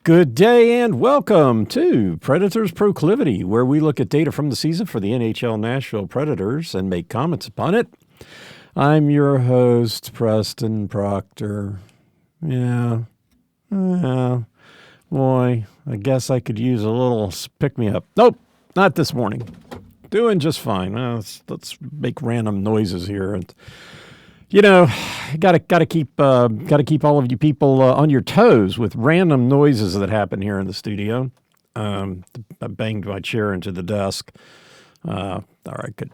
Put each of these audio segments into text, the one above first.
Good day and welcome to Predators Proclivity, where we look at data from the season for the NHL Nashville Predators and make comments upon it. I'm your host, Preston Proctor. Boy, I guess I could use a little pick-me-up. Nope, not this morning. Doing just fine. Let's make random noises here, and gotta keep all of you people on your toes with random noises that happen here in the studio. I banged my chair into the desk, or I could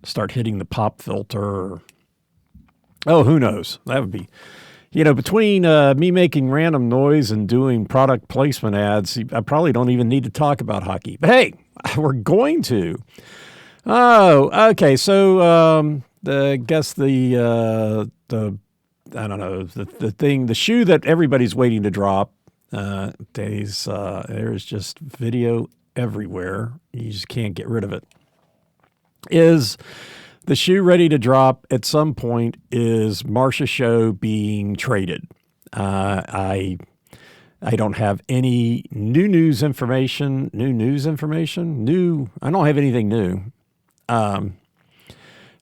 start hitting the pop filter. Who knows? That would be. Between me making random noise and doing product placement ads, I probably don't even need to talk about hockey. But hey, we're going to. Oh, okay. So the shoe that everybody's waiting to drop. There's just video everywhere. You just can't get rid of it. Is the shoe ready to drop at some point? I don't have any new news information. I don't have anything new.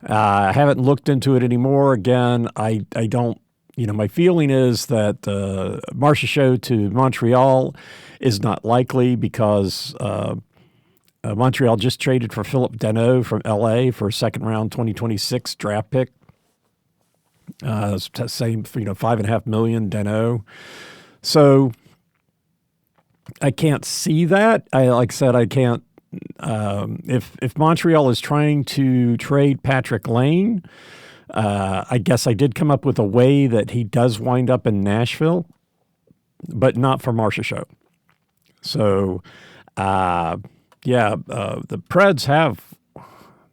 I haven't looked into it anymore. Again, I don't, my feeling is that Marcia Show to Montreal is not likely because Montreal just traded for Philip Deneau from LA for a second round 2026 draft pick. Same, $5.5 million Deneau. So I can't see that. Like I said, I can't. If Montreal is trying to trade Patrick Lane, I guess I did come up with a way that he does wind up in Nashville, but not for Marcia Show. So, the Preds have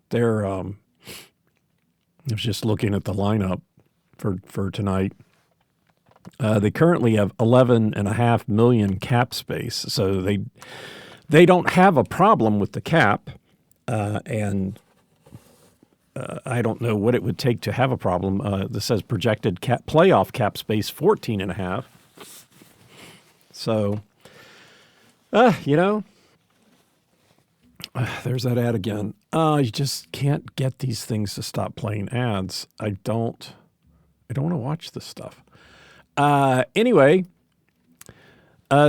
their. I was just looking at the lineup for tonight. They currently have $11.5 million cap space, so they don't have a problem with the cap, and I don't know what it would take to have a problem. This says projected playoff cap space 14.5. So, there's that ad again. You just can't get these things to stop playing ads. I don't want to watch this stuff. Anyway.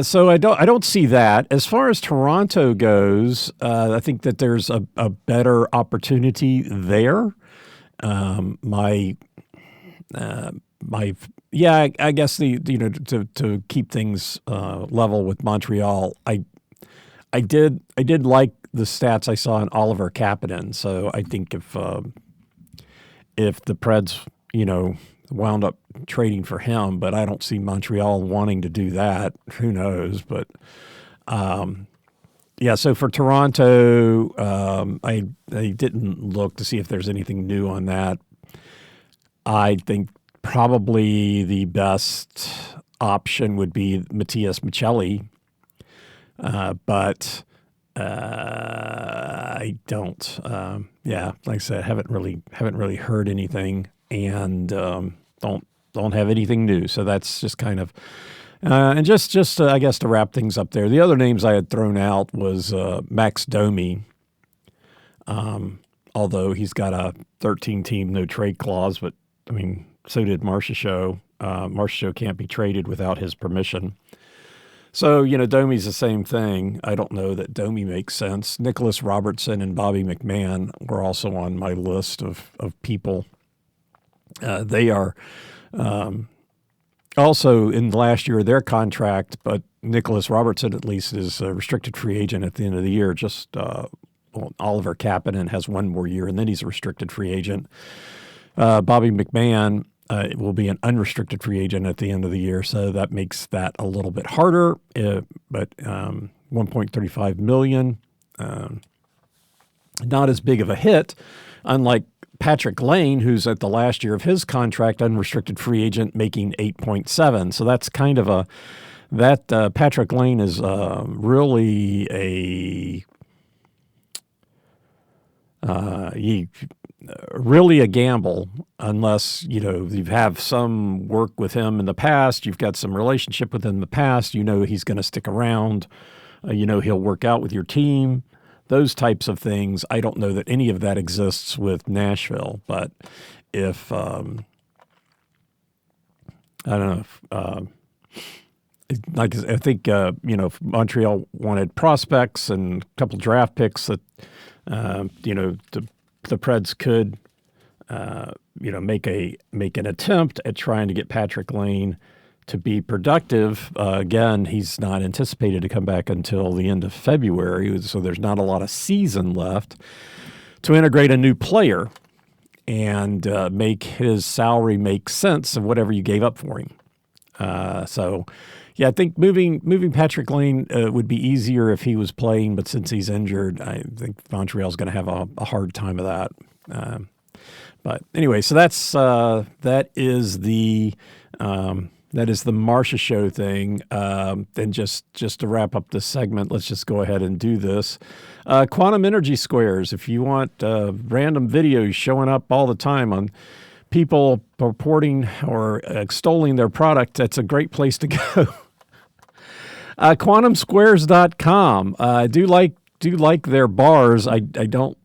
So I don't see that. As far as Toronto goes, I think that there's a better opportunity there. I guess to keep things level with Montreal, I did like the stats I saw in Oliver Kapanen. So I think if the Preds wound up trading for him, but I don't see Montreal wanting to do that. Who knows? But so for Toronto, I didn't look to see if there's anything new on that. I think probably the best option would be Matthias Michelli, but I don't. Like I said, haven't really heard anything. And don't have anything new. So that's just kind of and just I guess to wrap things up there. The other names I had thrown out was Max Domi. Although he's got a 13-team no trade clause, but I mean so did Marcia Show. Marcia Show can't be traded without his permission. So Domi's the same thing. I don't know that Domi makes sense. Nicholas Robertson and Bobby McMahon were also on my list of people. They are also in the last year of their contract, but Nicholas Robertson at least is a restricted free agent at the end of the year. Just Oliver Kapanen has one more year, and then he's a restricted free agent. Bobby McMahon will be an unrestricted free agent at the end of the year, so that makes that a little bit harder. But $1.35 million, not as big of a hit, unlike Patrick Lane, who's at the last year of his contract, unrestricted free agent, making 8.7. So that's kind of Patrick Lane is really really a gamble unless, you have some work with him in the past, you've got some relationship with him in the past, he's going to stick around, he'll work out with your team, those types of things. I don't know that any of that exists with Nashville, but if, I don't know, I think, if Montreal wanted prospects and a couple draft picks that, the Preds could, make an attempt at trying to get Patrick Lane to be productive. Again, he's not anticipated to come back until the end of February, so there's not a lot of season left to integrate a new player and make his salary make sense of whatever you gave up for him. I think moving Patrick Lane would be easier if he was playing, but since he's injured, I think Montreal's going to have a hard time of that. But anyway, so that is the Marcia Show thing. And just to wrap up this segment, let's just go ahead and do this. Quantum Energy Squares. If you want random videos showing up all the time on people purporting or extolling their product, that's a great place to go. QuantumSquares.com. I do like their bars. I don't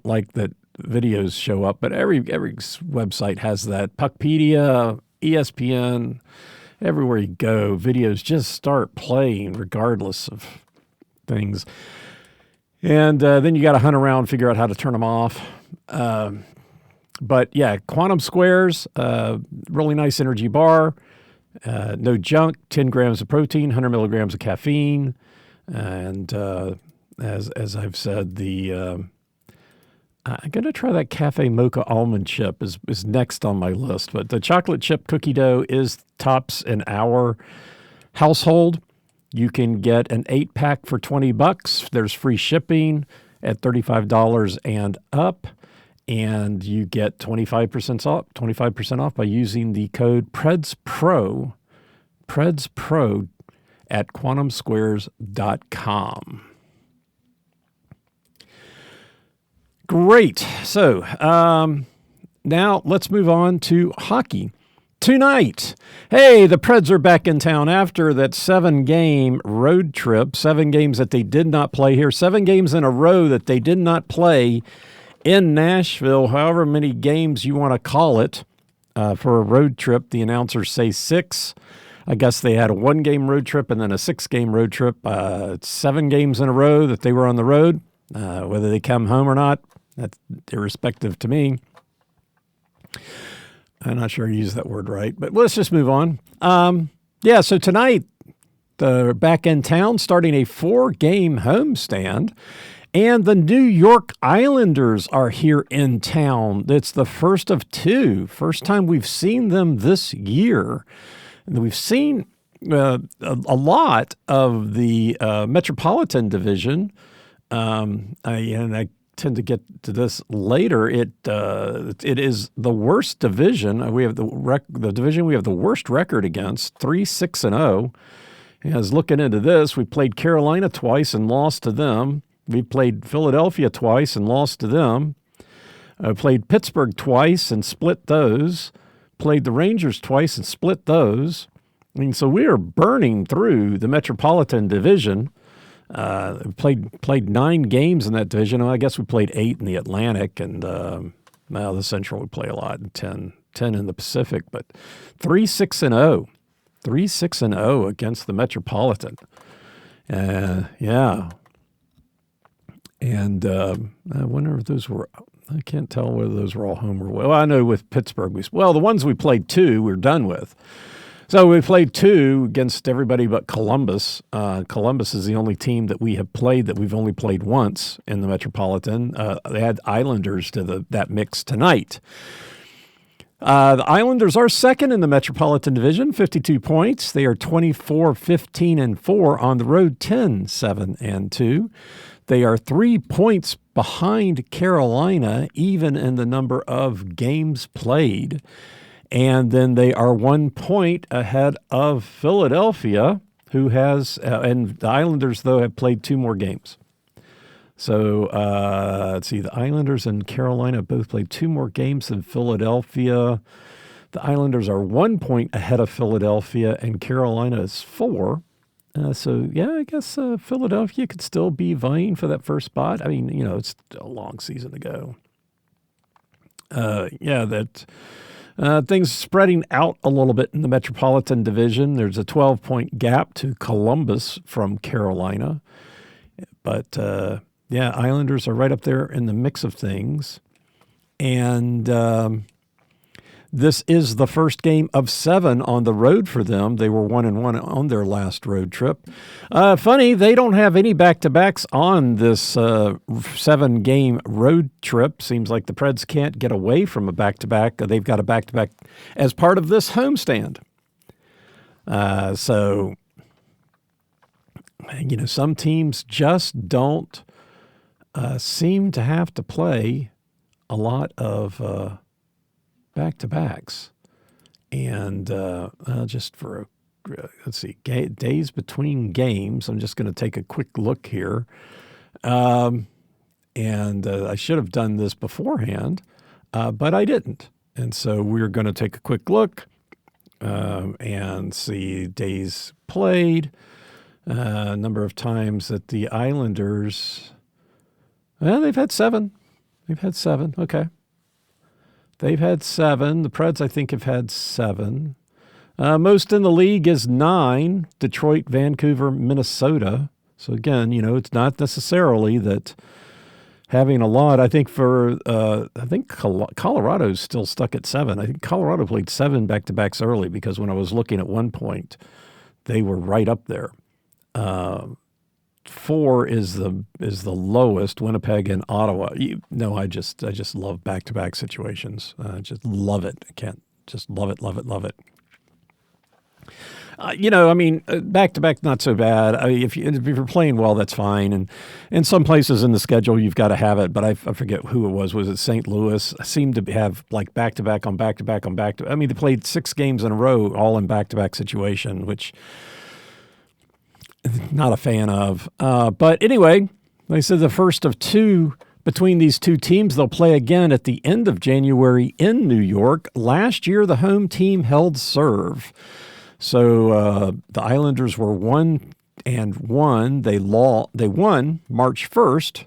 like that videos show up, but every website has that. Puckpedia, ESPN, everywhere you go, videos just start playing regardless of things. And then you got to hunt around, figure out how to turn them off. But yeah, Quantum Squares, really nice energy bar. No junk, 10 grams of protein, 100 milligrams of caffeine. And as I've said, I'm going to try that Cafe Mocha almond chip is next on my list. But the chocolate chip cookie dough is tops in our household. You can get an 8-pack for $20. There's free shipping at $35 and up. And you get 25% off by using the code PredsPro at quantumsquares.com. Great. So now let's move on to hockey. Tonight, hey, the Preds are back in town after that 7-game road trip, 7 games that they did not play here, 7 games in a row that they did not play in Nashville, however many games you want to call it for a road trip. The announcers say 6. I guess they had a 1-game road trip and then a 6-game road trip. 7 games in a row that they were on the road. Whether they come home or not, that's irrespective to me. I'm not sure I used that word right, but let's just move on. So tonight, they're back in town starting a 4-game homestand. And the New York Islanders are here in town. It's the first of 2. First time we've seen them this year. And we've seen a lot of the Metropolitan Division. I tend to get to this later. It is the worst division. We have the division we have the worst record against, 3-6-0. As looking into this, we played Carolina twice and lost to them. We played Philadelphia twice and lost to them. Played Pittsburgh twice and split those. Played the Rangers twice and split those. So we are burning through the Metropolitan Division. Played 9 games in that division. I guess we played 8 in the Atlantic, and now the Central we play a lot, and 10 in the Pacific. But 3-6-0. 3-6-0 against the Metropolitan. Yeah. And I wonder if those were, I can't tell whether those were all home or away. Well, I know with Pittsburgh, the ones we played 2, we're done with. So we played 2 against everybody but Columbus. Columbus is the only team that we have played that we've only played once in the Metropolitan. They had Islanders to that mix tonight. The Islanders are second in the Metropolitan Division, 52 points. They are 24-15-4 on the road, 10-7-2. They are 3 points behind Carolina, even in the number of games played. And then they are 1 point ahead of Philadelphia, who has, and the Islanders, though, have played 2 more games. So let's see. The Islanders and Carolina both played 2 more games than Philadelphia. The Islanders are 1 point ahead of Philadelphia, and Carolina is 4. So, yeah, I guess Philadelphia could still be vying for that first spot. I mean, it's a long season to go. Things spreading out a little bit in the Metropolitan Division. There's a 12-point gap to Columbus from Carolina. But, Islanders are right up there in the mix of things. And this is the first game of 7 on the road for them. They were 1-1 on their last road trip. Funny, they don't have any back-to-backs on this 7-game road trip. Seems like the Preds can't get away from a back-to-back. They've got a back-to-back as part of this homestand. So, some teams just don't seem to have to play a lot of back-to-backs. And just for, let's see, days between games, I'm just going to take a quick look here. And I should have done this beforehand, but I didn't. And so we're going to take a quick look and see days played, number of times that the Islanders, they've had 7. They've had 7, okay. They've had 7. The Preds, I think, have had 7. Most in the league is 9. Detroit, Vancouver, Minnesota. So, again, it's not necessarily that having a lot. I think Colorado's still stuck at 7. I think Colorado played 7 back-to-backs early because when I was looking at one point, they were right up there. 4 is the lowest. Winnipeg and Ottawa. I just love back-to-back situations. I just love it. I can't just love it. Back-to-back not so bad. I mean, if you're playing well, that's fine. And in some places in the schedule, you've got to have it. But I forget who it was. Was it St. Louis? Seemed to have like back-to-back on back-to-back on back-to-back. I mean, they played 6 games in a row, all in back-to-back situation, which not a fan of. But anyway, they said the first of 2 between these 2 teams. They'll play again at the end of January in New York. Last year, the home team held serve. So the Islanders were 1-1. They won March 1st. I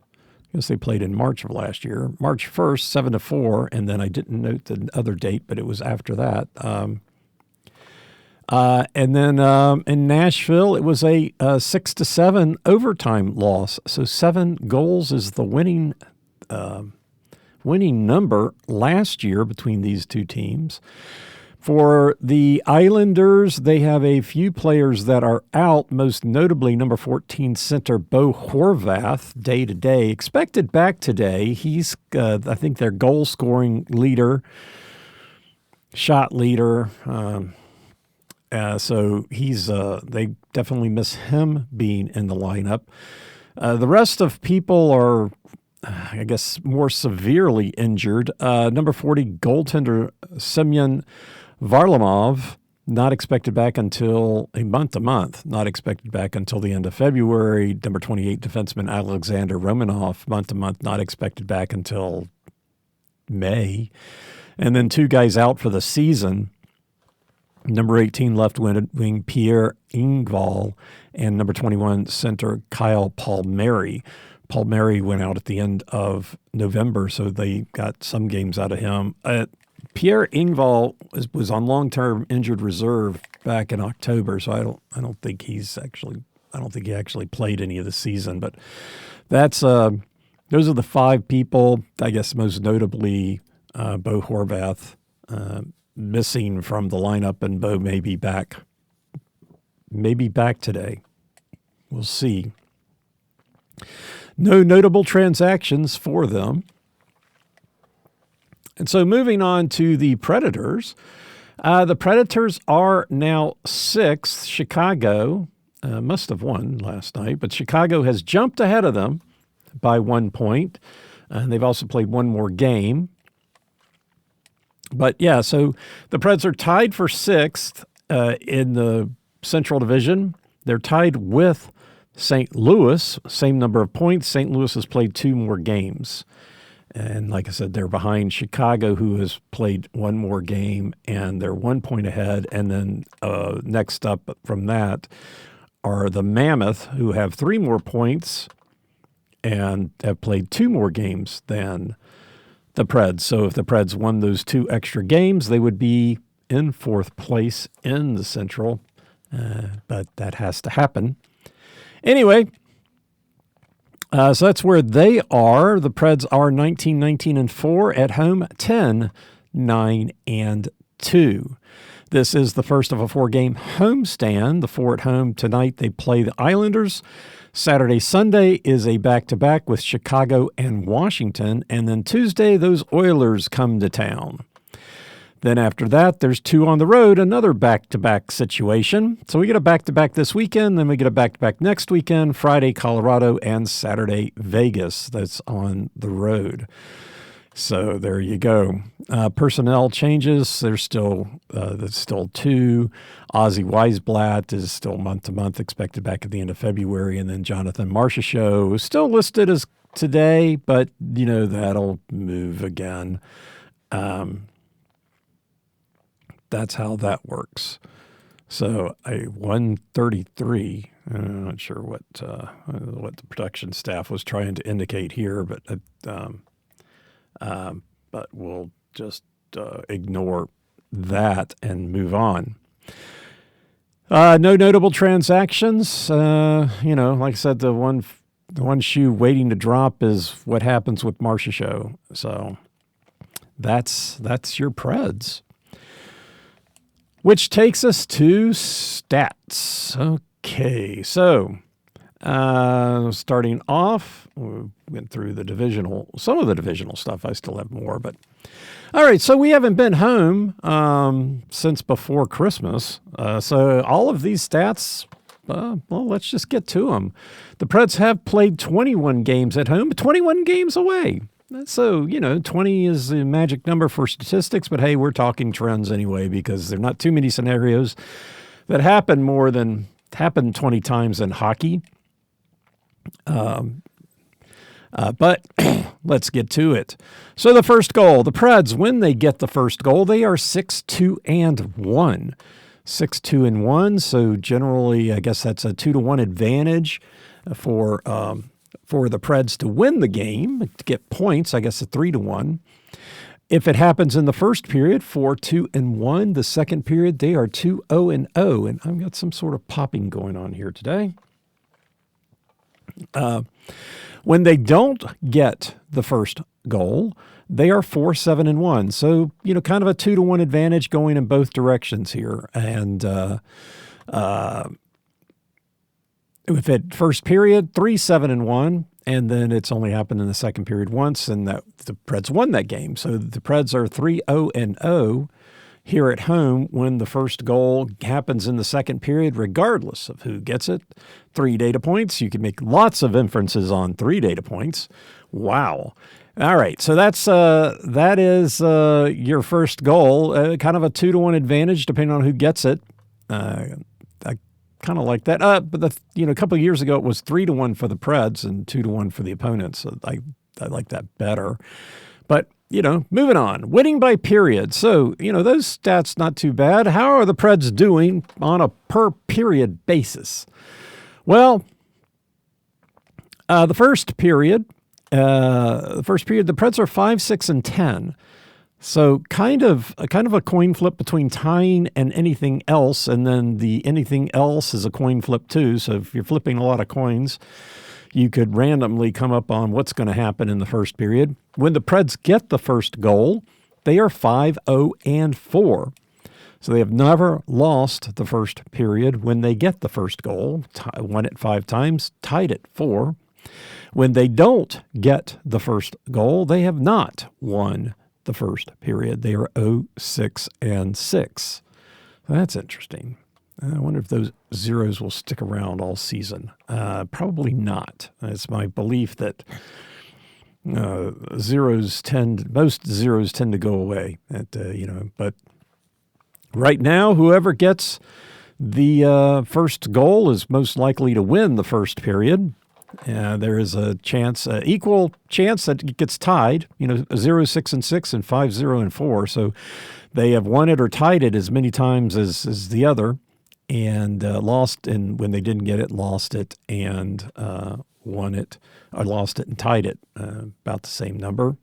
guess they played in March of last year. March 1st, 7-4. And then I didn't note the other date, but it was after that. And then in Nashville, it was a 6-7 overtime loss. So 7 goals is the winning number last year between these 2 teams. For the Islanders, they have a few players that are out, most notably number 14 center Bo Horvath, day-to-day. Expected back today. He's, I think, their goal-scoring leader, shot leader. So he's they definitely miss him being in the lineup. The rest of people are, I guess, more severely injured. Number 40 goaltender Semyon Varlamov, not expected back until month, not expected back until the end of February. Number 28 defenseman Alexander Romanov, month, not expected back until May. And then 2 guys out for the season. Number 18 left wing Pierre Engvall and number 21 center Kyle Palmieri. Palmieri went out at the end of November, so they got some games out of him. Pierre Engvall was on long-term injured reserve back in October, so I don't think he actually played any of the season. But that's those are the 5 people. I guess most notably Bo Horvath missing from the lineup, and Bo may be back today. We'll see. No notable transactions for them. And so moving on to the Predators. The Predators are now 6th. Chicago must have won last night, but Chicago has jumped ahead of them by 1 point. And they've also played 1 more game. But yeah, so the Preds are tied for 6th in the Central Division. They're tied with St. Louis, same number of points. St. Louis has played 2 more games. And like I said, they're behind Chicago, who has played 1 more game, and they're 1 point ahead. And then next up from that are the Mammoth, who have 3 more points and have played 2 more games than the Preds. So if the Preds won those 2 extra games, they would be in 4th place in the Central. But that has to happen. Anyway, so that's where they are. The Preds are 19-19-4 at home, 10-9-2. This is the first of a 4-game homestand. The 4 at home tonight. They play the Islanders. Saturday, Sunday is a back-to-back with Chicago and Washington. And then Tuesday, those Oilers come to town. Then after that, there's 2 on the road, another back-to-back situation. So we get a back-to-back this weekend, then we get a back-to-back next weekend, Friday, Colorado, and Saturday, Vegas. That's on the road. So there you go. Personnel changes. There's still 2. Ozzy Weisblatt is still month-to-month, expected back at the end of February. And then Jonathan Marchessault is still listed as today, but, that'll move again. That's how that works. So a 133. I'm not sure what the production staff was trying to indicate here, but we'll just ignore that and move on. No notable transactions. Like I said, the one shoe waiting to drop is what happens with Marchessault. So that's your Preds. Which takes us to stats. Okay, so starting off, we went through some of the divisional stuff. I still have more, but all right. So we haven't been home since before Christmas. So all of these stats, let's just get to them. The Preds have played 21 games at home, but 21 games away. So, 20 is the magic number for statistics, but hey, we're talking trends anyway, because there are not too many scenarios that happen 20 times in hockey. But let's get to it. So the first goal, the Preds, when they get the first goal, they are 6-2-1. 6-2-1. So generally, I guess that's a 2-1 advantage for the Preds to win the game, to get points. I guess a 3-1. If it happens in the first period, 4-2-1. The second period, they are 2-0-0. And I've got some sort of popping going on here today. When they don't get the first goal, they are 4-7-1. So, kind of a 2-1 advantage going in both directions here. And if at first period, 3-7-1, and then it's only happened in the second period once, and that the Preds won that game. So the Preds are 3-0-0 here at home when the first goal happens in the second period, regardless of who gets it. 3 data points. You can make lots of inferences on 3 data points. Wow. All right, so that is your first goal, kind of a 2-1 advantage depending on who gets it. I kind of like that. But a couple of years ago it was 3-1 for the Preds and 2-1 for the opponents. So I like that better. But moving on, winning by period. So those stats not too bad. How are the Preds doing on a per period basis? Well, the first period, the Preds are 5-6-10. So kind of a coin flip between tying and anything else, and then the anything else is a coin flip too. So if you're flipping a lot of coins, you could randomly come up on what's going to happen in the first period. When the Preds get the first goal, they are 5-0-4. So they have never lost the first period when they get the first goal. Won it 5 times, tied it 4. When they don't get the first goal, they have not won the first period. They are 0-6-6. That's interesting. I wonder if those zeros will stick around all season. Probably not. It's my belief that most zeros tend to go away. But right now, whoever gets The first goal is most likely to win the first period. There is a chance, equal chance that it gets tied, 0-6-6 and 5-0-4. So they have won it or tied it as many times as the other, and lost, and when they didn't get it, lost it and won it, or lost it and tied it, about the same number.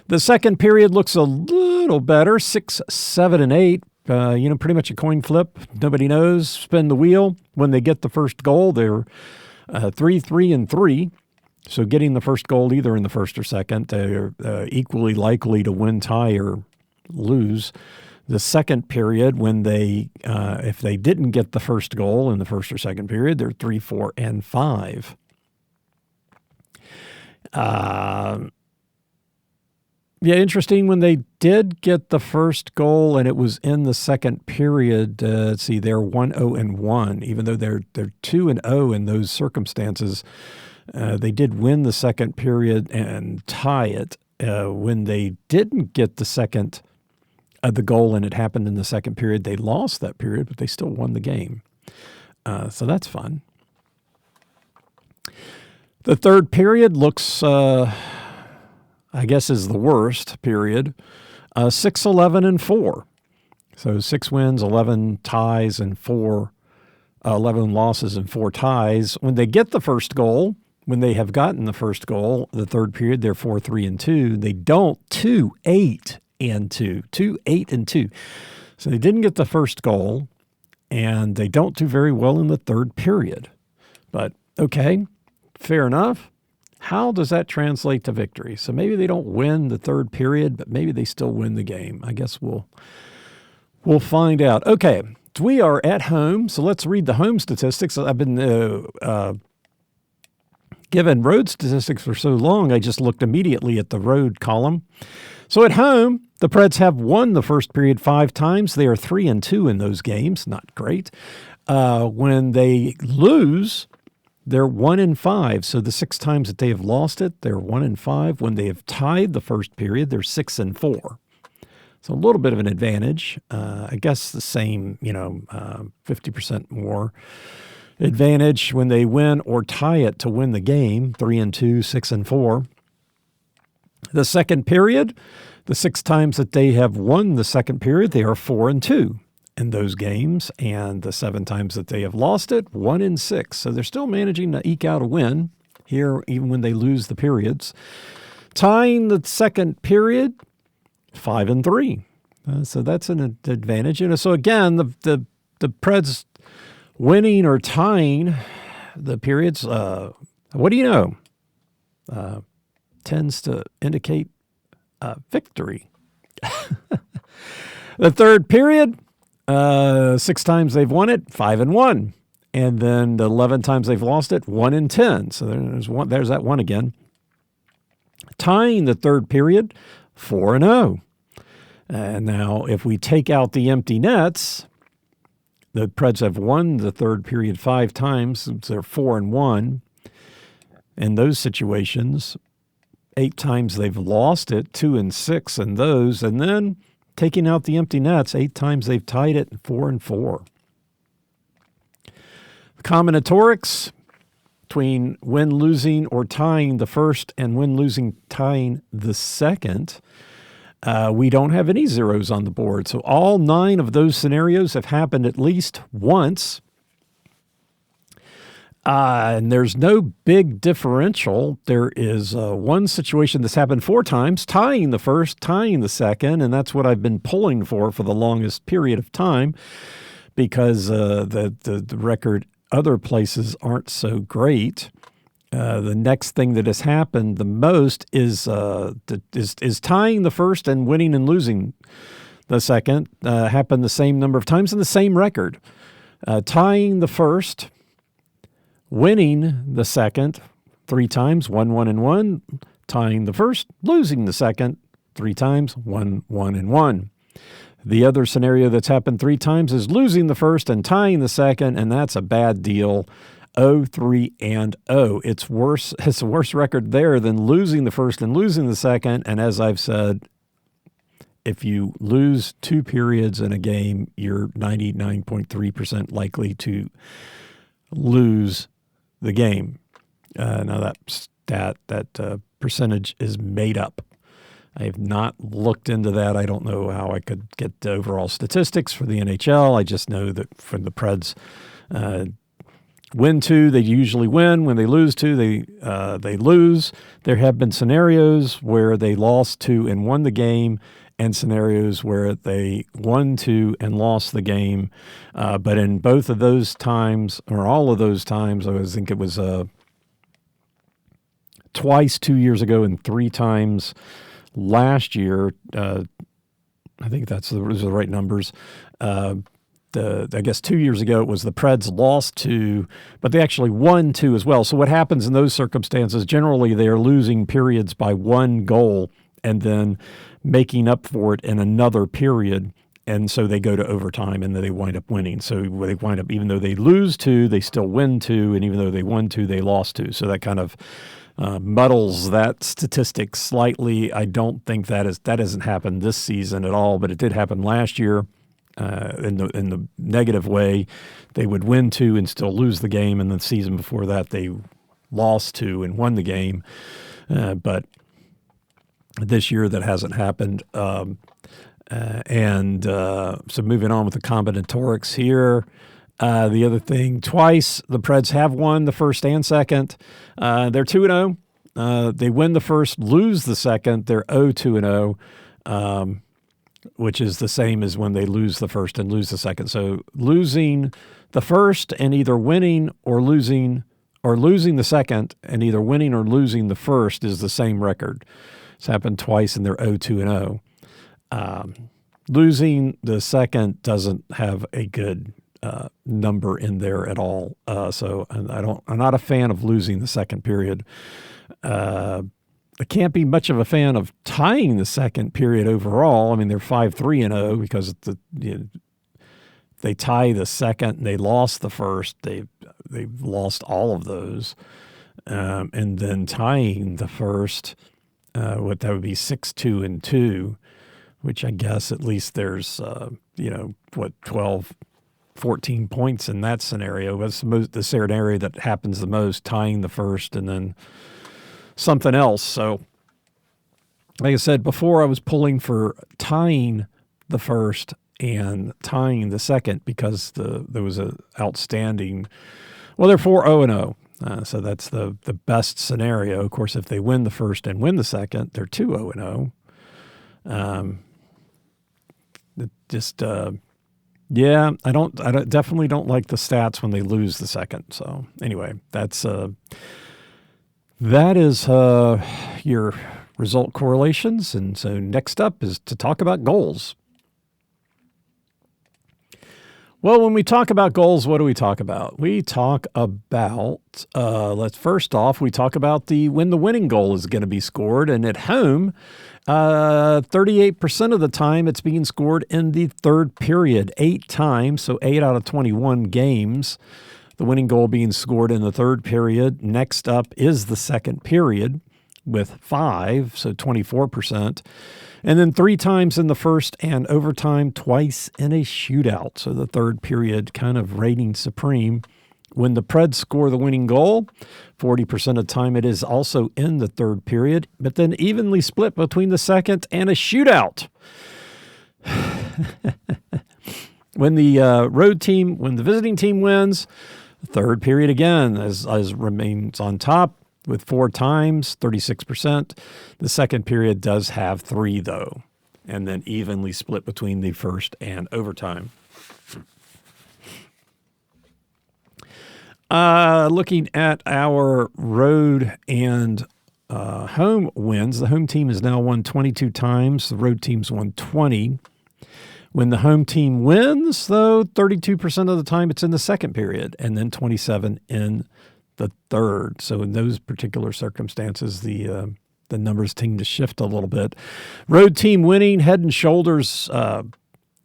The second period looks a little better, 6, 7, and 8. Pretty much a coin flip. Nobody knows. Spin the wheel. When they get the first goal, they're 3, 3, and 3. So getting the first goal either in the first or second, they're equally likely to win, tie, or lose. The second period, when if they didn't get the first goal in the first or second period, they're 3, 4, and 5. Interesting. When they did get the first goal and it was in the second period, they're 1-0-1, even though they're 2-0 in those circumstances. They did win the second period and tie it. When they didn't get the goal and it happened in the second period, they lost that period, but they still won the game. So that's fun. The third period looks, I guess, is the worst period. 6, 11, and 4. So 6 wins, 11 ties, and 11 losses and 4 ties. When they get the first goal, when they have gotten the first goal, the third period, they're 4, 3, and 2. They don't 2, 8, and 2. 2, 8, and 2. So they didn't get the first goal, and they don't do very well in the third period. But okay, fair enough. How does that translate to victory? So maybe they don't win the third period, but maybe they still win the game. I guess we'll find out. Okay, so we are at home, so let's read the home statistics. I've been given road statistics for so long, I just looked immediately at the road column. So at home, the Preds have won the first period 5 times. They are 3-2 in those games. Not great. When they lose, they're 1-5. So the 6 times that they have lost it, they're 1-5. When they have tied the first period, they're 6-4. So a little bit of an advantage. I guess the same, 50% more advantage when they win or tie it to win the game, 3-2, 6-4. The second period, the 6 times that they have won the second period, they are 4-2 in those games, and the 7 times that they have lost it, 1-6. So they're still managing to eke out a win here, even when they lose the periods. Tying the second period, 5-3. So that's an advantage. So again, the Preds winning or tying the periods, what do you know? Tends to indicate victory. The third period, 6 times they've won it, 5-1. And then the 11 times they've lost it, 1-10. So there's that one again. Tying the third period, 4-0. And now if we take out the empty nets, the Preds have won the third period 5 times. So they're 4-1. In those situations, 8 times they've lost it, 2-6 in those. And then taking out the empty nets, 8 times they've tied it, 4-4. Combinatorics between win, losing, or tying the first and win, losing, tying the second. We don't have any zeros on the board. So all 9 of those scenarios have happened at least once. And there's no big differential. There is one situation that's happened 4 times, tying the first, tying the second, and that's what I've been pulling for the longest period of time, because the record other places aren't so great. The next thing that has happened the most is tying the first and winning and losing the second. Happened the same number of times in the same record. Tying the first, winning the second 3 times, 1-1-1. Tying the first, losing the second 3 times, 1-1-1. The other scenario that's happened 3 times is losing the first and tying the second, and that's a bad deal. 0-3-0. It's worse. It's a worse record there than losing the first and losing the second. And as I've said, if you lose 2 periods in a game, you're 99.3% likely to lose the game. Now that percentage is made up. I have not looked into that. I don't know how I could get the overall statistics for the NHL. I just know that when the Preds win 2, they usually win. When they lose 2, they lose. There have been scenarios where they lost 2 and won the game, and scenarios where they won 2 and lost the game. But in both of those times, or all of those times, I think it was twice 2 years ago and 3 times last year, I think those are the right numbers. I guess 2 years ago it was the Preds lost 2, but they actually won 2 as well. So what happens in those circumstances, generally they are losing periods by 1 goal and then making up for it in another period. And so they go to overtime and then they wind up winning. So they wind up, even though they lose 2, they still win 2. And even though they won 2, they lost 2. So that kind of muddles that statistic slightly. I don't think that hasn't happened this season at all, but it did happen last year. In the negative way, they would win 2 and still lose the game, and the season before that they lost 2 and won the game. But this year that hasn't happened. So moving on with the combinatorics here. The other thing, twice the Preds have won the first and second. They're 2-0. They win the first, lose the second. They're 0-2-0, which is the same as when they lose the first and lose the second. So losing the first and either winning or losing the second and either winning or losing the first is the same record. It's happened twice and they're 0-2-0. Losing the second doesn't have a good number in there at all. So I'm not a fan of losing the second period. I can't be much of a fan of tying the second period overall. I mean, they're 5-3-0 because they tie the second and they lost the first. They've lost all of those. And then tying the first, that would be 6-2-2, which I guess at least there's, 12, 14 points in that scenario. That's the scenario that happens the most, tying the first and then something else. So, like I said before, I was pulling for tying the first and tying the second because there was a outstanding. Well, they're 4-0-0, so that's the best scenario. Of course, if they win the first and win the second, they're 2-0-0. I definitely don't like the stats when they lose the second. So anyway, that is your result correlations. And so next up is to talk about goals. Well, when we talk about goals, what do we talk about? We talk about, we talk about when the winning goal is going to be scored. And at home, 38% of the time it's being scored in the third period, 8 times. So 8 out of 21 games, the winning goal being scored in the third period. Next up is the second period with 5, so 24%. And then 3 times in the first and overtime, twice in a shootout. So the third period kind of reigning supreme. When the Preds score the winning goal, 40% of the time it is also in the third period, but then evenly split between the second and a shootout. When the visiting team wins, the third period again as remains on top with 4 times, 36%. The second period does have 3 though, and then evenly split between the first and overtime. Looking at our road and home wins, the home team has now won 22 times. The road team's won 20. When the home team wins, though, 32% of the time it's in the second period, and then 27 in the third. So in those particular circumstances, the numbers tend to shift a little bit. Road team winning, head and shoulders.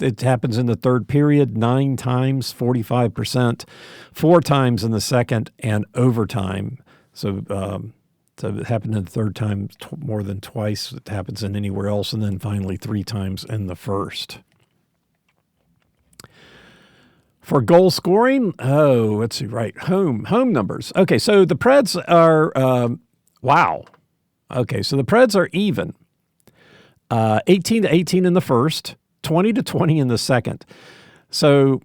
It happens in the third period 9 times, 45%, 4 times in the second and overtime. So So it happened in the third time more than twice it happens in anywhere else, and then finally 3 times in the first. For goal scoring, let's see, right, home numbers. Okay, so the Preds are, wow. Okay, so the Preds are even. 18-18 in the first, 20-20 in the second. So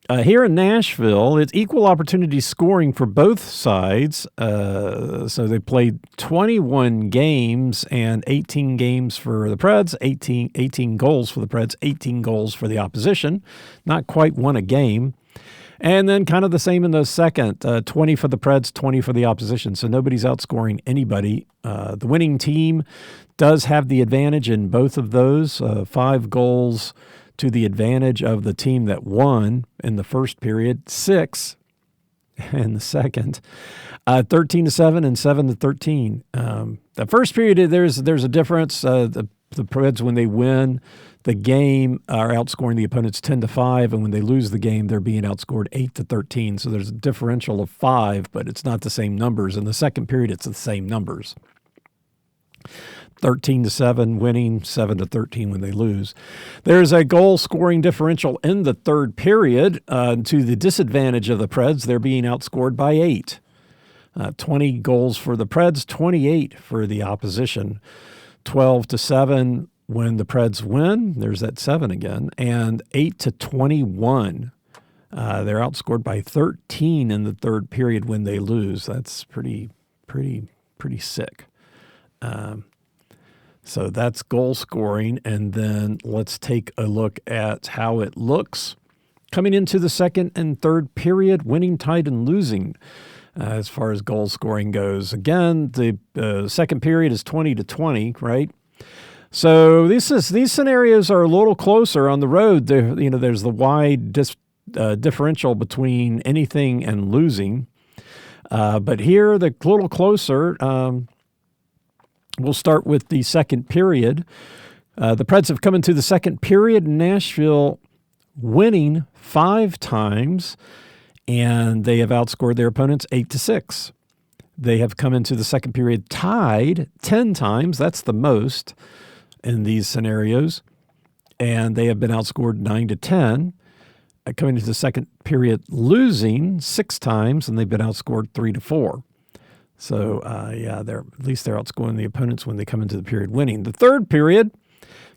here in Nashville, it's equal opportunity scoring for both sides. So they played 21 games and 18 games for the Preds, 18 goals for the Preds, 18 goals for the opposition. Not quite one a game. And then kind of the same in the second, 20 for the Preds, 20 for the opposition. So nobody's outscoring anybody. The winning team does have the advantage in both of those, 5 goals to the advantage of the team that won in the first period, 6 in the second, 13-7 and 7-13. The first period, there's a difference. The Preds, when they win the game, are outscoring the opponents 10-5, and when they lose the game, they're being outscored 8-13. So there's a differential of 5, but it's not the same numbers. In the second period, it's the same numbers. 13-7 winning, 7-13 when they lose. There's a goal scoring differential in the third period to the disadvantage of the Preds. They're being outscored by 8. 20 goals for the Preds, 28 for the opposition. 12-7 when the Preds win. There's that 7 again. And 8-21. They're outscored by 13 in the third period when they lose. That's pretty sick. So that's goal scoring. And then let's take a look at how it looks coming into the second and third period, winning, tied, and losing as far as goal scoring goes. Again, the second period is 20-20, right? So these scenarios are a little closer on the road. There's the wide differential between anything and losing. But here, they're a little closer. We'll start with the second period. The Preds have come into the second period in Nashville winning 5 times, and they have outscored their opponents 8-6. They have come into the second period tied 10 times. That's the most in these scenarios. And they have been outscored 9-10. Coming into the second period losing 6 times, and they've been outscored 3-4. So, they're outscoring the opponents when they come into the period winning. The third period,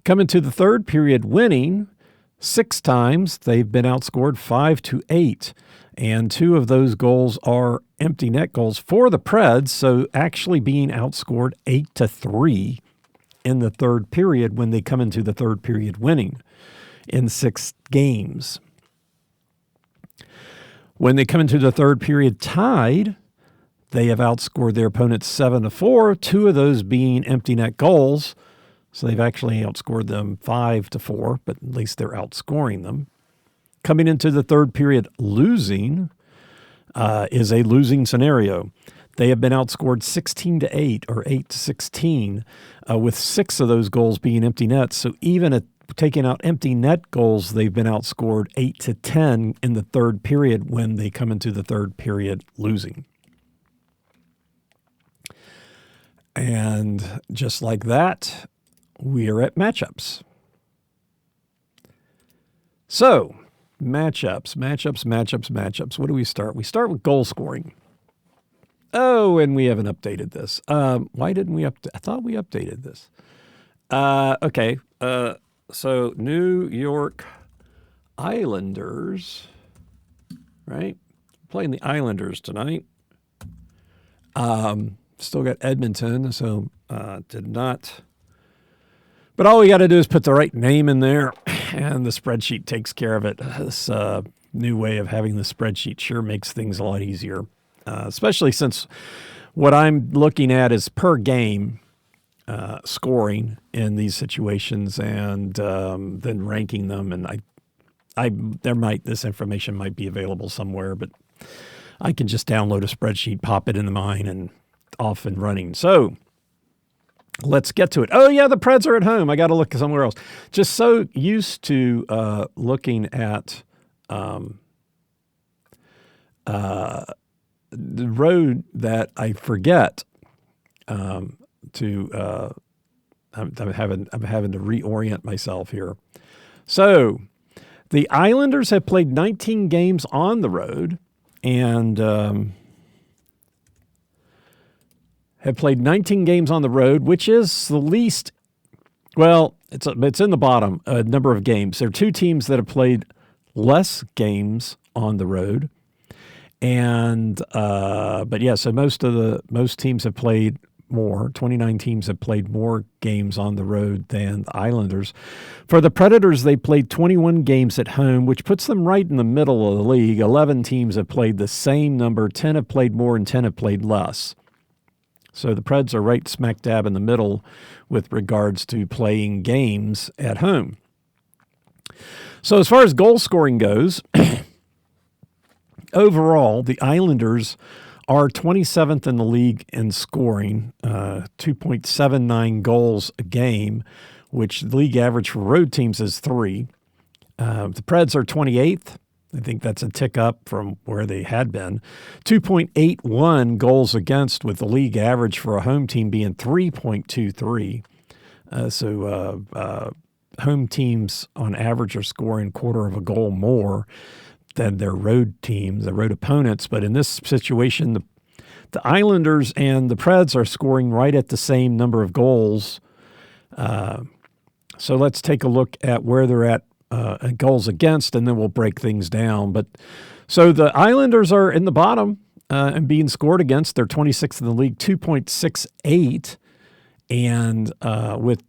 come into the third period winning 6 times. They've been outscored 5-8. And 2 of those goals are empty net goals for the Preds, so actually being outscored 8-3 in the third period when they come into the third period winning in 6 games. When they come into the third period tied, they have outscored their opponents 7-4, 2 of those being empty net goals. So they've actually outscored them 5-4, but at least they're outscoring them. Coming into the third period losing is a losing scenario. They have been outscored 16-8 or 8-16, with 6 of those goals being empty nets. So even at taking out empty net goals, they've been outscored 8-10 in the third period when they come into the third period losing. And just like that, we are at matchups. So, matchups. What do we start? We start with goal scoring. Oh, and we haven't updated this. Why didn't we update? I thought we updated this. Okay. So New York Islanders, right? Playing the Islanders tonight. Still got Edmonton, so did not. But all we got to do is put the right name in there, and the spreadsheet takes care of it. This new way of having the spreadsheet sure makes things a lot easier, especially since what I'm looking at is per game scoring in these situations, and then ranking them. And this information might be available somewhere, but I can just download a spreadsheet, pop it into mine, and off and running. So let's get to it. Oh, yeah, the Preds are at home. I got to look somewhere else. Just so used to looking at the road that I forget I'm having to reorient myself here. So the Islanders have played 19 games on the road and have played 19 games on the road, which is the least. Well, it's in the bottom number of games. There are two teams that have played less games on the road, and but yeah, so most teams have played more. 29 teams have played more games on the road than the Islanders. For the Predators, they played 21 games at home, which puts them right in the middle of the league. 11 teams have played the same number. 10 have played more, and 10 have played less. So the Preds are right smack dab in the middle with regards to playing games at home. So as far as goal scoring goes, overall, the Islanders are 27th in the league in scoring, 2.79 goals a game, which the league average for road teams is 3. The Preds are 28th. I think that's a tick up from where they had been. 2.81 goals against, with the league average for a home team being 3.23. So home teams on average are scoring a quarter of a goal more than their road teams, their road opponents. But in this situation, the Islanders and the Preds are scoring right at the same number of goals. So let's take a look at where they're at goals against, and then we'll break things down. But so the Islanders are in the bottom and being scored against. They're 26th in the league, 2.68, and with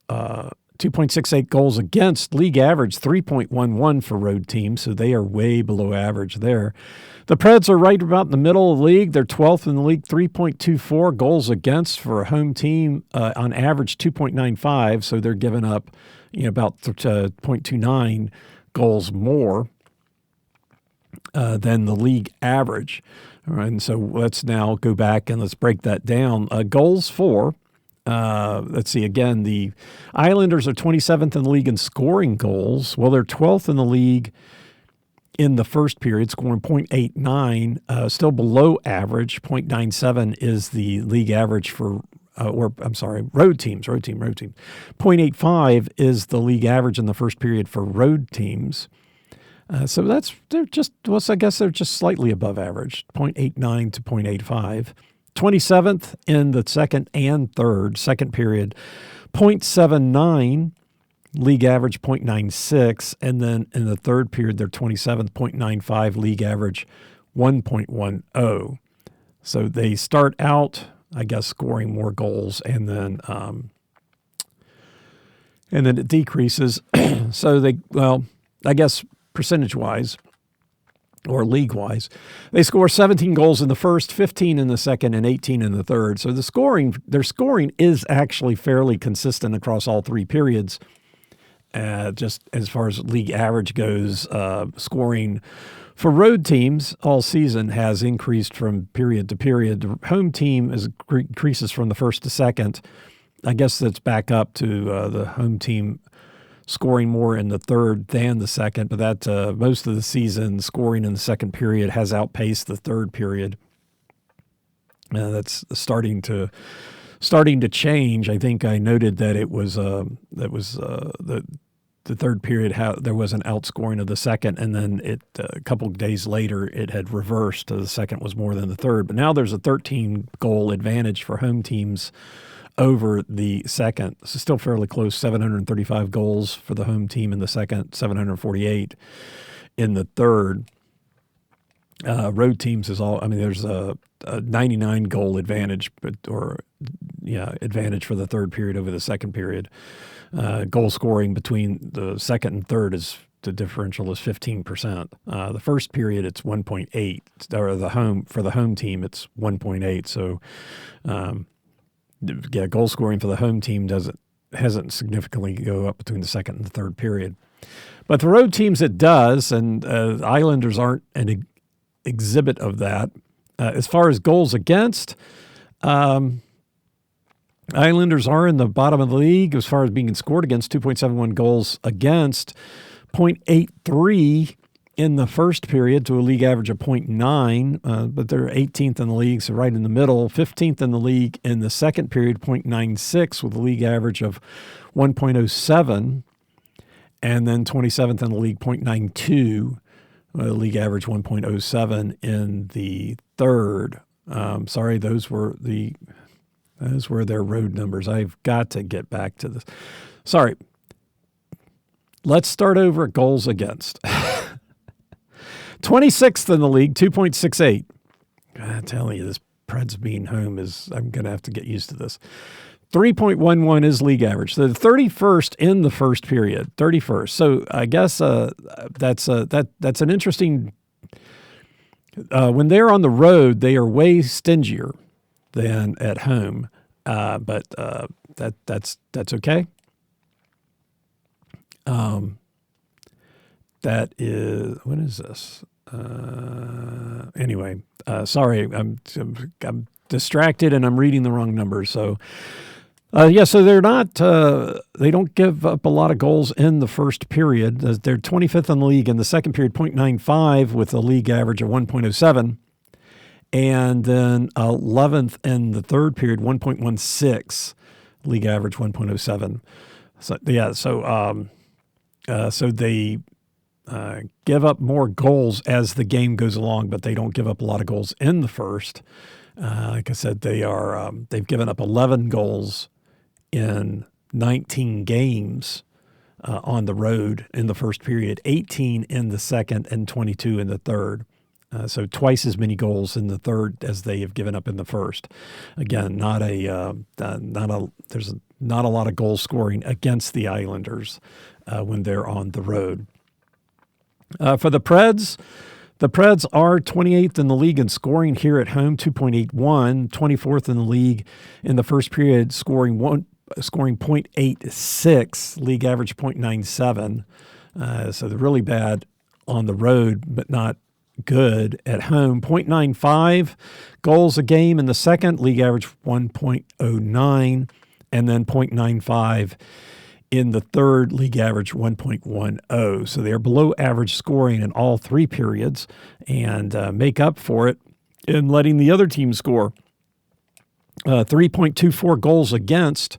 2.68 goals against, league average 3.11 for road teams, so they are way below average there. The Preds are right about in the middle of the league. They're 12th in the league, 3.24 goals against for a home team, on average 2.95, so they're giving up about 0.29 goals more than the league average. All right, and so let's now go back and let's break that down. Goals for, let's see, again, the Islanders are 27th in the league in scoring goals. Well, they're 12th in the league in the first period, scoring 0.89, still below average. 0.97 is the league average for road teams. 0.85 is the league average in the first period for road teams. So they're just slightly above average, 0.89 to 0.85. 27th in the second and third, second period, 0.79, league average 0.96, and then in the third period, they're 27th, 0.95, league average 1.10. So they start out, I guess, scoring more goals, and then it decreases. So I guess percentage-wise or league-wise, they score 17 goals in the first, 15 in the second, and 18 in the third. So their scoring is actually fairly consistent across all three periods. Just as far as league average goes, scoring for road teams all season has increased from period to period. The home team increases from the first to second. I guess that's back up to the home team scoring more in the third than the second, but that most of the season scoring in the second period has outpaced the third period. That's starting to change. I think I noted that it was the third period, there was an outscoring of the second, and then a couple of days later it had reversed. The second was more than the third, but now there's a 13-goal advantage for home teams over the second. So still fairly close, 735 goals for the home team in the second, 748 in the third. Road teams there's a 99-goal advantage, advantage for the third period over the second period. Goal scoring between the second and third the differential is 15%. The first period it's 1.8, or for the home team it's 1.8. So, goal scoring for the home team hasn't significantly go up between the second and the third period. But the road teams it does, and Islanders aren't an exhibit of that. As far as goals against, Islanders are in the bottom of the league as far as being scored against, 2.71 goals against, 0.83 in the first period to a league average of 0.9, but they're 18th in the league, so right in the middle. 15th in the league in the second period, 0.96, with a league average of 1.07. And then 27th in the league, 0.92, league average 1.07 in the third. Sorry, those were their road numbers. I've got to get back to this. Sorry. Let's start over at goals against. 26th in the league, 2.68. I'm telling you, this Preds being home I'm going to have to get used to this. 3.11 is league average. So the 31st in the first period, 31st. So I guess that's an interesting. When they're on the road, they are way stingier than at home, but that's okay. That is, what is this? Anyway, sorry, I'm distracted and I'm reading the wrong numbers. So. So they're not. They don't give up a lot of goals in the first period. They're 25th in the league in the second period, 0.95 with a league average of 1.07, and then 11th in the third period, 1.16, league average 1.07. So they give up more goals as the game goes along, but they don't give up a lot of goals in the first. Like I said, they've given up 11 goals in 19 games on the road in the first period, 18 in the second, and 22 in the third. So twice as many goals in the third as they have given up in the first. Again, there's not a lot of goal scoring against the Islanders when they're on the road. For the Preds are 28th in the league in scoring here at home, 2.81, 24th in the league in the first period, scoring 0.86, league average 0.97. So they're really bad on the road, but not good at home. 0.95 goals a game in the second, league average 1.09, and then 0.95 in the third, league average 1.10. So they're below average scoring in all three periods and make up for it in letting the other team score. 3.24 goals against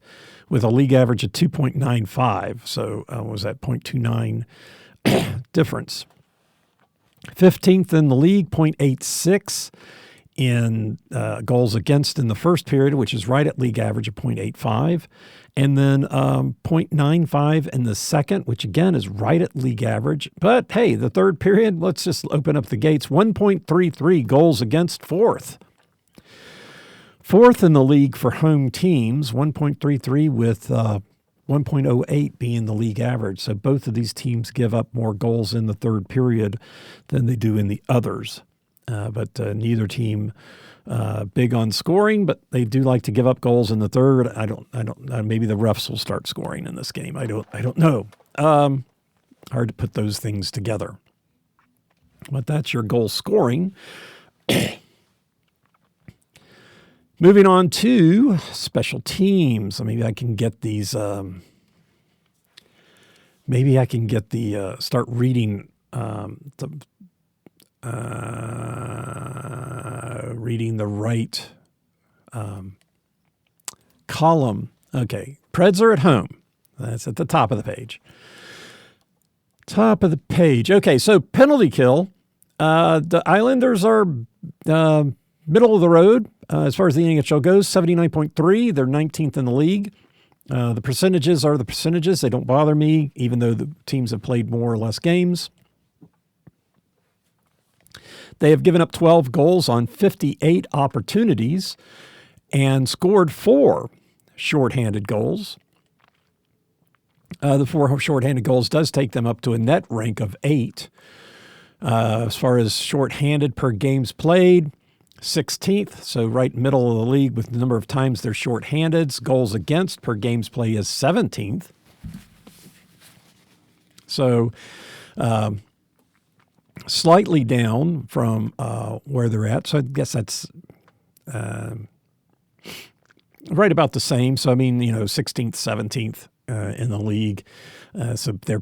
with a league average of 2.95. So was that 0.29 difference? 15th in the league, 0.86 in goals against in the first period, which is right at league average of 0.85. And then 0.95 in the second, which again is right at league average. But hey, the third period, let's just open up the gates. 1.33 goals against fourth. Fourth in the league for home teams, 1.33 with 1.08 being the league average. So both of these teams give up more goals in the third period than they do in the others. But neither team big on scoring, but they do like to give up goals in the third. I don't. Maybe the refs will start scoring in this game. I don't know. Hard to put those things together. But that's your goal scoring. Moving on to special teams. So maybe I can get these. Maybe I can get the start reading reading the right column. Okay, Preds are at home. That's at the top of the page. Top of the page. Okay, so penalty kill. The Islanders are middle of the road as far as the NHL goes, 79.3. They're 19th in the league. The percentages are the percentages. They don't bother me, even though the teams have played more or less games. They have given up 12 goals on 58 opportunities and scored 4 shorthanded goals. The 4 shorthanded goals does take them up to a net rank of 8. As far as shorthanded per games played, 16th, so right middle of the league with the number of times they're shorthanded. Goals against per games play is 17th. So slightly down from where they're at. So I guess that's right about the same. So, I mean, 16th, 17th in the league. So they're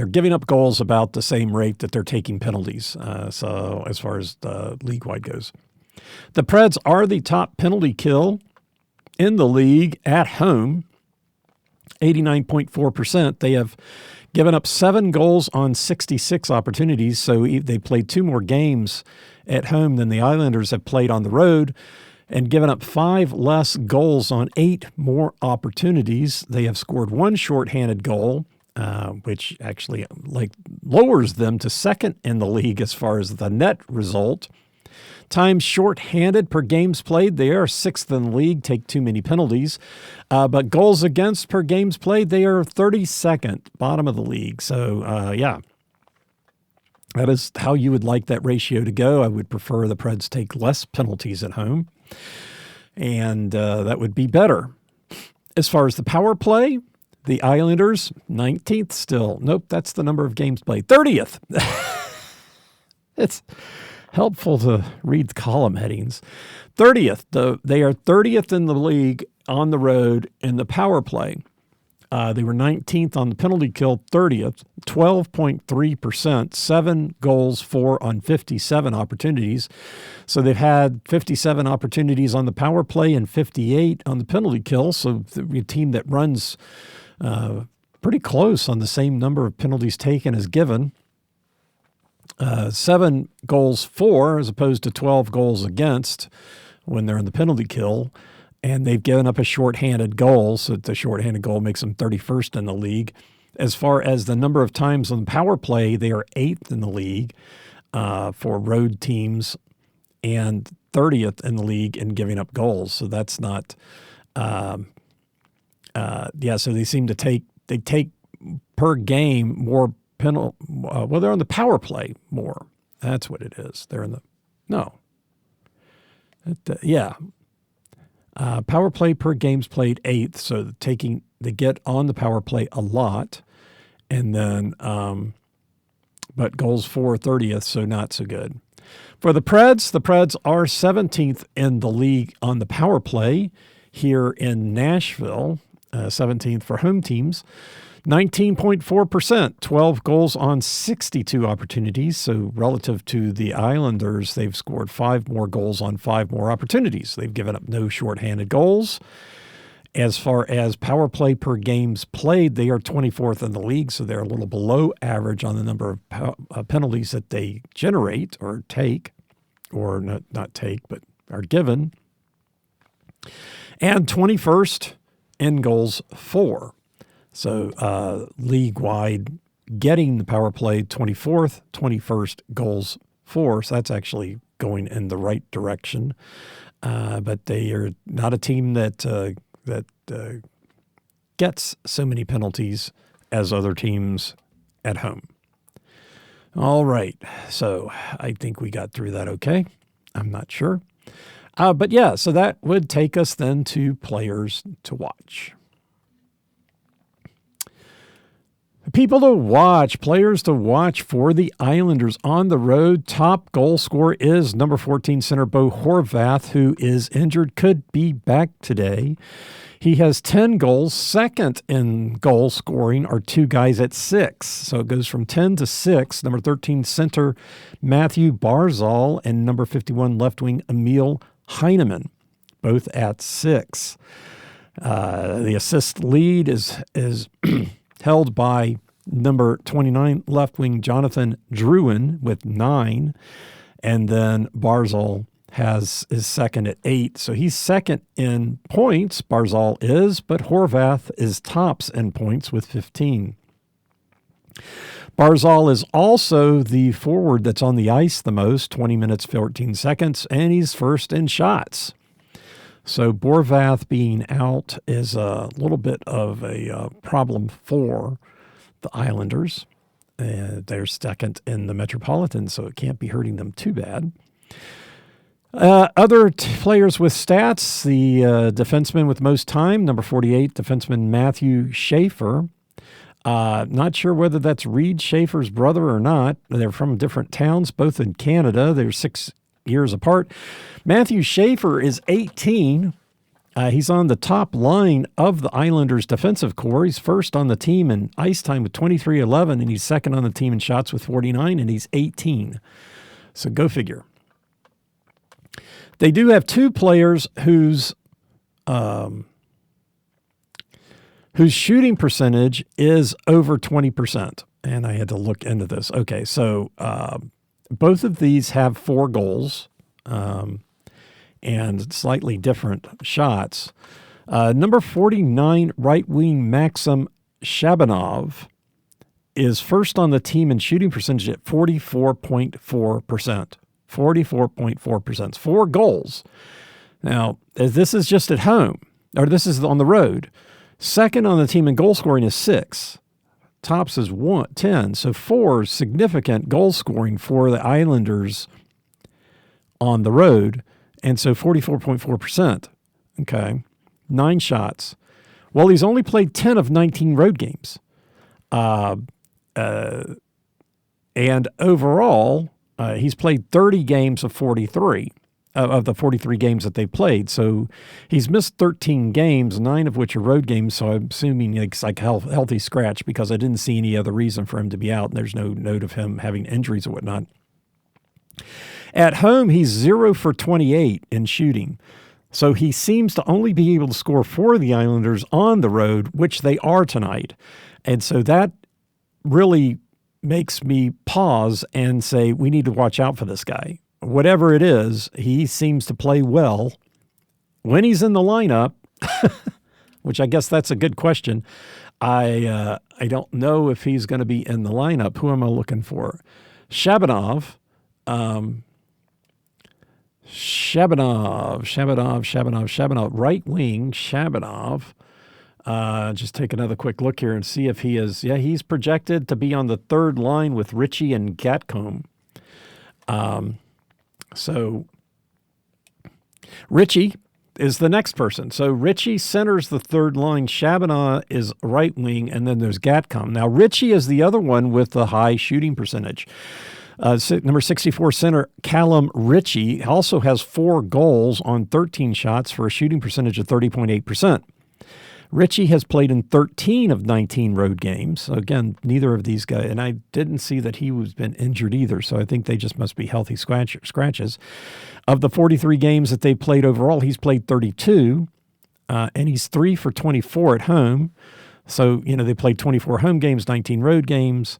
giving up goals about the same rate that they're taking penalties. So as far as the league-wide goes. The Preds are the top penalty kill in the league at home, 89.4%. They have given up 7 goals on 66 opportunities, so they played 2 more games at home than the Islanders have played on the road, and given up 5 less goals on 8 more opportunities. They have scored 1 shorthanded goal, which actually lowers them to second in the league as far as the net result. Times shorthanded per games played, they are 6th in the league, take too many penalties. But goals against per games played, they are 32nd, bottom of the league. So, that is how you would like that ratio to go. I would prefer the Preds take less penalties at home, and that would be better. As far as the power play, the Islanders, 19th still. Nope, that's the number of games played. 30th. It's helpful to read column headings. 30th. They are 30th in the league on the road in the power play. They were 19th on the penalty kill, 30th, 12.3%, 7 goals, 4 on 57 opportunities. So they've had 57 opportunities on the power play and 58 on the penalty kill. So the team that runs pretty close on the same number of penalties taken as given. 7 goals for as opposed to 12 goals against when they're in the penalty kill. And they've given up a shorthanded goal, so the shorthanded goal makes them 31st in the league. As far as the number of times on the power play, they are 8th in the league for road teams and 30th in the league in giving up goals. So that's not so they seem to take per game more well, they're on the power play more. That's what it is. They're in the power play per games played 8th, so they get on the power play a lot, and then but goals for 30th, so not so good. For the Preds are 17th in the league on the power play here in Nashville, 17th for home teams. 19.4%, 12 goals on 62 opportunities. So relative to the Islanders, they've scored 5 more goals on 5 more opportunities. They've given up no shorthanded goals. As far as power play per games played, they are 24th in the league, so they're a little below average on the number of penalties that they generate or take, or not take, but are given. And 21st in goals for. So league-wide, getting the power play 24th, 21st goals for. So that's actually going in the right direction. But they are not a team that gets so many penalties as other teams at home. All right. So I think we got through that okay. I'm not sure. But yeah, so that would take us then to players to watch. People to watch, players to watch for the Islanders on the road. Top goal scorer is number 14 center Bo Horvath, who is injured, could be back today. He has 10 goals. Second in goal scoring are 2 guys at 6. So it goes from 10 to 6. Number 13 center Matthew Barzal and number 51 left wing Emil Heineman, both at 6. The assist lead is held by number 29 left wing Jonathan Drouin with 9, and then Barzal is second at 8. So he's second in points, Barzal is, but Horvath is tops in points with 15. Barzal is also the forward that's on the ice the most, 20 minutes, 14 seconds, and he's first in shots. So Horvath being out is a little bit of a problem for the Islanders. They're second in the Metropolitan, so it can't be hurting them too bad. Other players with stats, the defenseman with most time, number 48, defenseman Matthew Schaefer. Not sure whether that's Reed Schaefer's brother or not. They're from different towns, both in Canada. They're 6 years apart. Matthew Schaefer is 18. He's on the top line of the Islanders' defensive core. He's first on the team in ice time with 23-11, and he's second on the team in shots with 49, and he's 18. So go figure. They do have two players whose shooting percentage is over 20%. And I had to look into this. Okay, so both of these have 4 goals. And slightly different shots. Number 49 right wing Maxim Shabanov is first on the team in shooting percentage at 44.4%. 44.4%. 4 goals. Now, this is just at home, or this is on the road. Second on the team in goal scoring is 6. Tops is 10. So 4 significant goal scoring for the Islanders on the road. And so 44.4%, okay, 9 shots. Well, he's only played 10 of 19 road games. And overall, he's played 30 games of 43, of the 43 games that they played. So he's missed 13 games, 9 of which are road games. So I'm assuming it's like healthy scratch because I didn't see any other reason for him to be out. And there's no note of him having injuries or whatnot. At home, he's 0 for 28 in shooting. So he seems to only be able to score for the Islanders on the road, which they are tonight. And so that really makes me pause and say, we need to watch out for this guy. Whatever it is, he seems to play well when he's in the lineup, which I guess that's a good question. I don't know if he's going to be in the lineup. Who am I looking for? Shabanov, right wing Shabanov. Just take another quick look here and see if he is. Yeah, he's projected to be on the third line with Ritchie and Gatcomb. So Ritchie is the next person. So Ritchie centers the third line. Shabanov is right wing, and then there's Gatcomb. Now Ritchie is the other one with the high shooting percentage. Number 64 center Callum Ritchie also has 4 goals on 13 shots for a shooting percentage of 30.8%. Ritchie has played in 13 of 19 road games. So again, neither of these guys, and I didn't see that he was been injured either, so I think they just must be healthy scratches. Of the 43 games that they played overall, he's played 32, and he's 3 for 24 at home. So, they played 24 home games, 19 road games.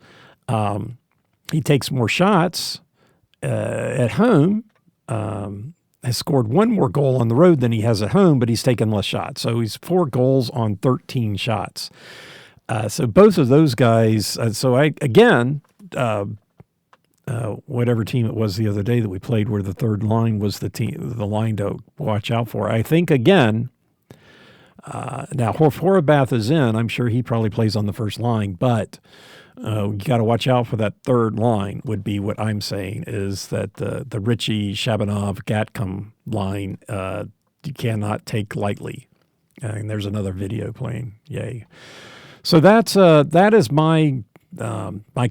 He takes more shots at home, has scored 1 more goal on the road than he has at home, but he's taken less shots. So he's 4 goals on 13 shots. So both of those guys, whatever team it was the other day that we played where the third line was the line to watch out for. I think, again, now Horvath is in. I'm sure he probably plays on the first line, but you got to watch out for that third line would be what I'm saying is that the Ritchie, Shabanov, Gatcomb line you cannot take lightly. And there's another video playing. Yay. So that is my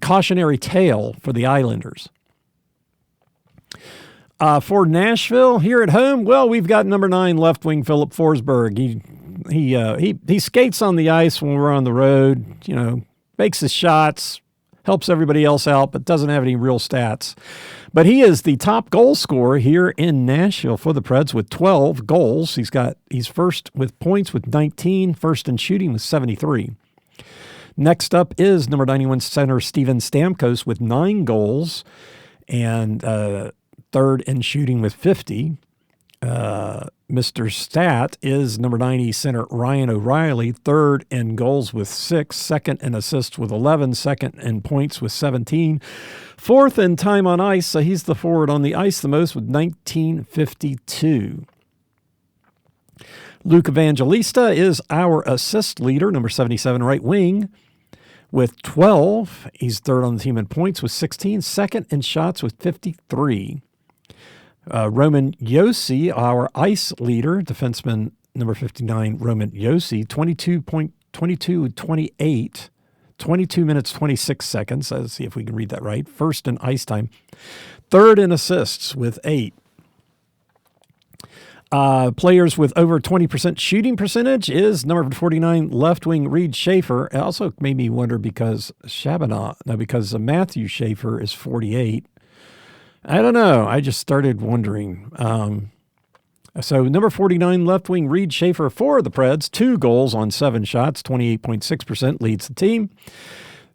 cautionary tale for the Islanders. For Nashville here at home, well, we've got number 9 left wing Philip Forsberg. He skates on the ice when we're on the road, makes his shots, helps everybody else out, but doesn't have any real stats. But he is the top goal scorer here in Nashville for the Preds with 12 goals. He's first with points with 19, first in shooting with 73. Next up is number 91 center Steven Stamkos with 9 goals and third in shooting with 50. Mr. Stat is number 90 center Ryan O'Reilly, third in goals with 6, second in assists with 11, second in points with 17, fourth in time on ice, so he's the forward on the ice the most with 1952. Luke Evangelista is our assist leader, number 77 right wing, with 12. He's third on the team in points with 16, second in shots with 53. Roman Josi, our ice leader, defenseman number 59, Roman Josi, 22.28, 22 minutes, 26 seconds. Let's see if we can read that right. First in ice time. Third in assists with 8. Players with over 20% shooting percentage is number 49, left wing Reed Schaefer. It also made me wonder because Matthew Schaefer is 48. I don't know. I just started wondering. So number 49, left wing Reed Schaefer for the Preds, 2 goals on 7 shots, 28.6% leads the team.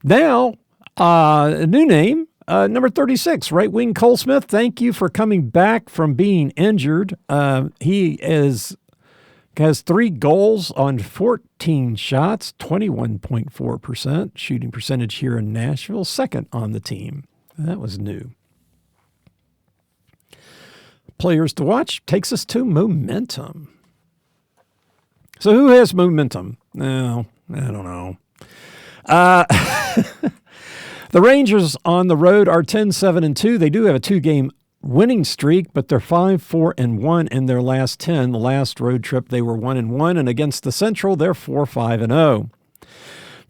Now, a new name. Number 36, right wing Cole Smith. Thank you for coming back from being injured. He has 3 goals on 14 shots, 21.4% shooting percentage here in Nashville, second on the team. That was new. Players to watch takes us to momentum. So who has momentum? No, I don't know. The Rangers on the road are 10-7-2. They do have a 2-game winning streak, but they're 5-4-1 in their last 10. The last road trip, they were 1-1, and against the Central, they're 4-5-0.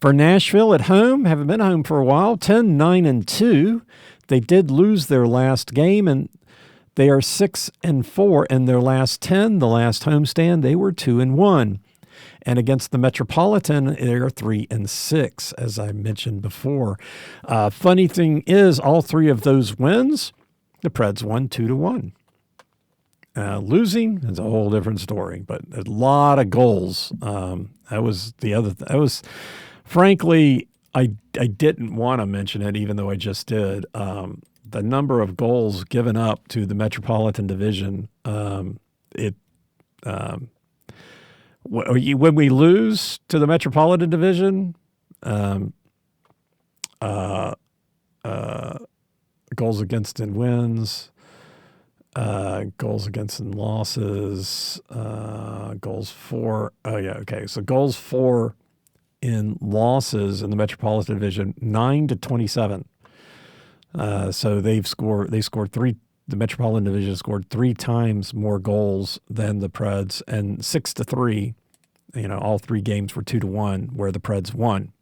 For Nashville at home, haven't been home for a while, 10-9-2. They did lose their last game, and they are 6-4 in their last 10. The last homestand, they were 2-1. And against the Metropolitan, they're 3-6, as I mentioned before. Funny thing is, all 3 of those wins, the Preds won 2-1. Losing is a whole different story, but a lot of goals. That was the other. Frankly, I didn't want to mention it, even though I just did. The number of goals given up to the Metropolitan Division, when we lose to the Metropolitan Division, goals against and wins, goals against and losses, goals for. Oh yeah, okay. So goals for in losses in the Metropolitan Division 9-27. So they scored 3. The Metropolitan Division scored 3 times more goals than the Preds, and 6-3. All 3 games were 2-1, where the Preds won.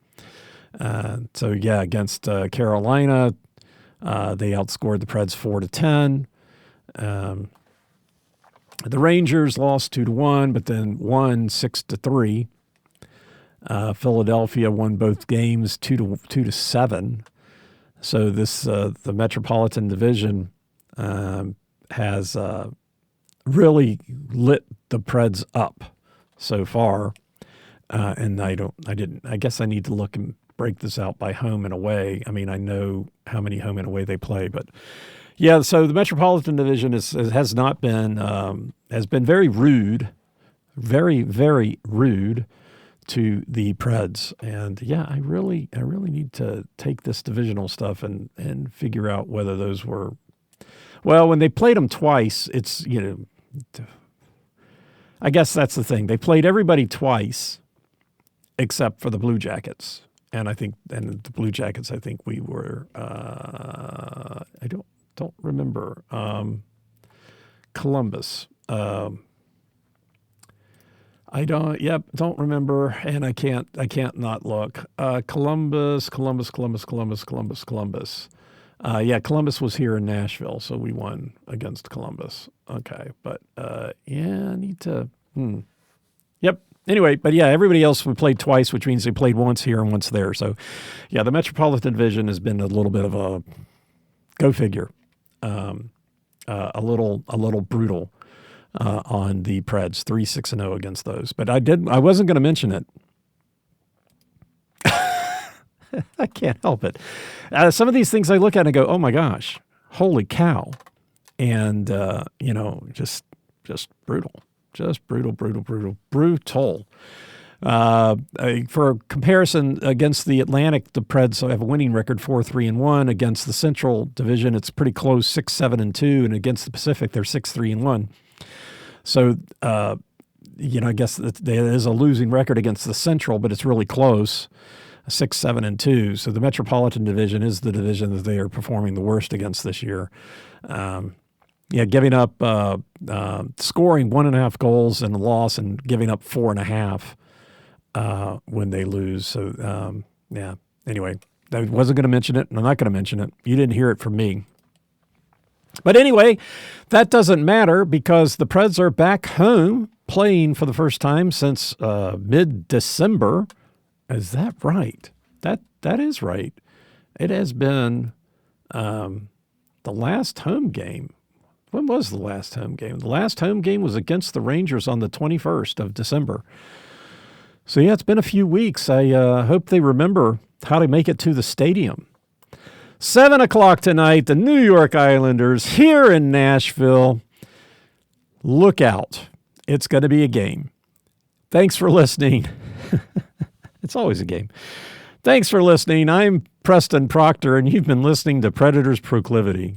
So yeah, against Carolina, they outscored the Preds 4-10. The Rangers lost 2-1, but then won 6-3. Philadelphia won both games 2-7. So this the Metropolitan Division has really lit the Preds up so far, and I guess I need to look and break this out by home and away. I mean, I know how many home and away they play, but yeah. So the Metropolitan Division has been very rude, very very rude to the Preds, and yeah, I really need to take this divisional stuff and figure out whether those were. Well, when they played them twice, it's, I guess that's the thing. They played everybody twice except for the Blue Jackets. And the Blue Jackets, I think we were, I don't remember. Columbus. I don't remember, and I can't not look. Columbus. Columbus was here in Nashville, so we won against Columbus. Okay, but I need to. Yep. Anyway, but yeah, everybody else we played twice, which means they played once here and once there. So, yeah, the Metropolitan Division has been a little bit of a go figure, a little brutal on the Preds, 3-6-0 against those. But I wasn't going to mention it. I can't help it. Some of these things I look at and go, oh my gosh, holy cow. And, just brutal, brutal. For comparison, against the Atlantic, the Preds have a winning record 4-3-1. Against the Central Division, it's pretty close, 6-7-2. And against the Pacific, they're 6-3-1. So, I guess there is a losing record against the Central, but it's really close. 6-7-2. So the Metropolitan Division is the division that they are performing the worst against this year. Giving up, scoring 1.5 goals in the loss and giving up 4.5 when they lose. So, Anyway, I wasn't going to mention it, and I'm not going to mention it. You didn't hear it from me. But anyway, that doesn't matter because the Preds are back home playing for the first time since mid-December. Is that right? That is right. It has been the last home game. When was the last home game? The last home game was against the Rangers on the 21st of December. So, yeah, it's been a few weeks. I hope they remember how to make it to the stadium. 7 o'clock tonight, the New York Islanders here in Nashville. Look out. It's going to be a game. Thanks for listening. It's always a game. Thanks for listening. I'm Preston Proctor, and you've been listening to Predators Proclivity.